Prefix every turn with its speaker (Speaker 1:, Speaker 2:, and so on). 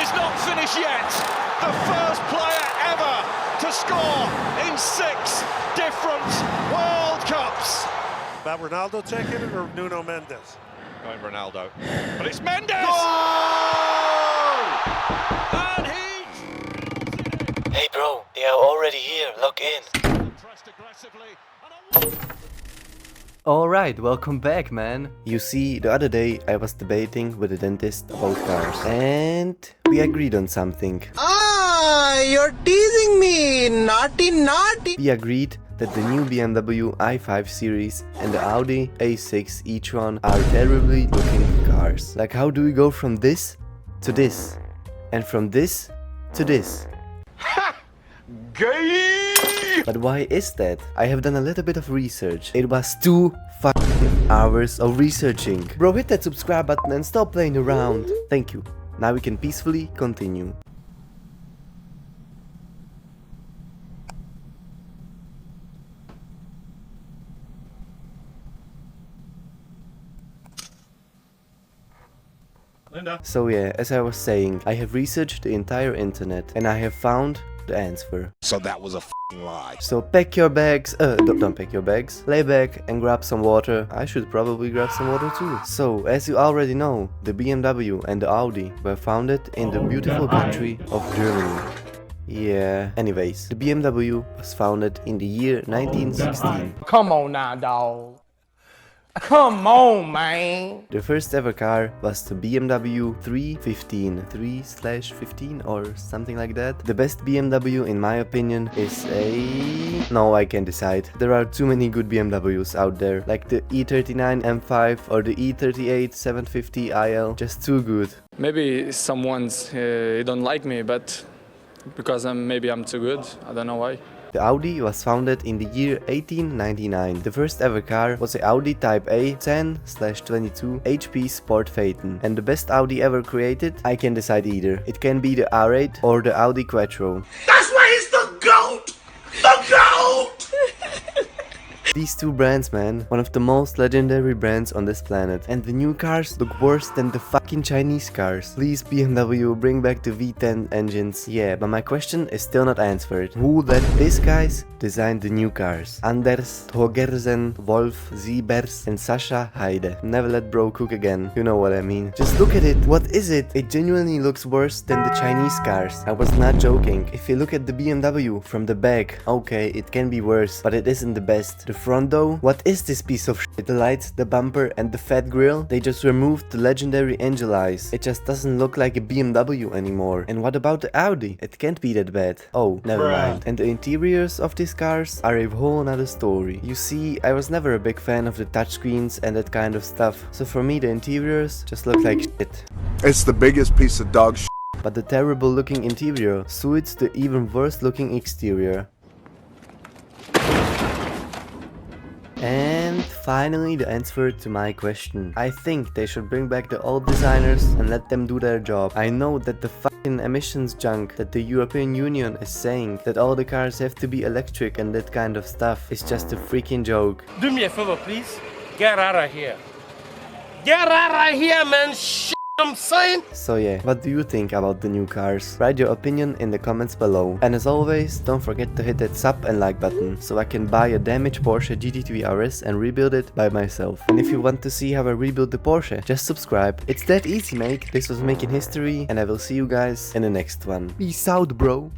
Speaker 1: is not finished yet. The first player ever to score in 6 different World Cups.
Speaker 2: About Ronaldo taking it or Nuno Mendes?
Speaker 1: Going Ronaldo, but it's Mendes! And he...
Speaker 3: Hey bro, they are already here, log in.
Speaker 4: Alright, welcome back, man. You see, the other day I was debating with a dentist about cars and we agreed on something.
Speaker 5: Ah, you're teasing me, naughty naughty.
Speaker 4: We agreed that the new BMW i5 series and the Audi A6 e-tron are terribly looking cars. Like, how do we go from this to this? And from this to this?
Speaker 1: Gay!
Speaker 4: But why is that? I have done a little bit of research. It was 2 fucking hours of researching. Bro, hit that subscribe button and stop playing around. Thank you. Now we can peacefully continue.
Speaker 2: Linda.
Speaker 4: So yeah, as I was saying, I have researched the entire internet and I have found the answer.
Speaker 6: So that was a f***ing lie.
Speaker 4: So pack your bags, don't pack your bags, lay back and grab some water. I should probably grab some water too. So, as you already know, the BMW and the Audi were founded in the beautiful country of Germany. Yeah, anyways, the BMW was founded in the year 1916.
Speaker 5: Come on now, dog. Come on, man.
Speaker 4: The first ever car was the BMW 315, 3/15 or something like that. The best BMW in my opinion is a... No, I can't decide. There are too many good BMWs out there, like the E39 M5 or the E38 750 IL, just too good.
Speaker 7: Maybe someone's don't like me, but because maybe I'm too good. I don't know why.
Speaker 4: The Audi was founded in the year 1899. The first ever car was the Audi Type A 10/22 HP Sport Phaeton. And the best Audi ever created? I can decide either. It can be the R8 or the Audi Quattro.
Speaker 5: That's why he's the GOAT! The GOAT!
Speaker 4: These two brands, man, one of the most legendary brands on this planet. And the new cars look worse than the fucking Chinese cars. Please BMW, bring back the V10 engines. Yeah, but my question is still not answered. Who let these guys design the new cars? Anders Togersen, Wolf Siebers and Sascha Heide. Never let bro cook again. You know what I mean. Just look at it. What is it? It genuinely looks worse than the Chinese cars. I was not joking. If you look at the BMW from the back, okay, it can be worse, but it isn't the best. The front though, what is this piece of shit? The lights, the bumper and the fat grille? They just removed the legendary angel eyes. It just doesn't look like a BMW anymore. And what about the Audi? It can't be that bad. Oh, never mind. And the interiors of these cars are a whole nother story. You see, I was never a big fan of the touchscreens and that kind of stuff. So for me the interiors just look like shit.
Speaker 6: It's the biggest piece of dog shit.
Speaker 4: But the terrible looking interior suits the even worse looking exterior. And finally the answer to my question. I think they should bring back the old designers and let them do their job. I know that the fucking emissions junk that the European Union is saying, that all the cars have to be electric and that kind of stuff, is just a freaking joke.
Speaker 5: Do me a favor, please. Get out of here. Get out of here, man. Shit, I'm saying.
Speaker 4: So yeah, what do you think about the new cars? Write your opinion in the comments below. And as always, don't forget to hit that sub and like button, so I can buy a damaged Porsche GT3 RS and rebuild it by myself. And if you want to see how I rebuild the Porsche, just subscribe. It's that easy, mate. This was Making History, and I will see you guys in the next one. Peace out, bro.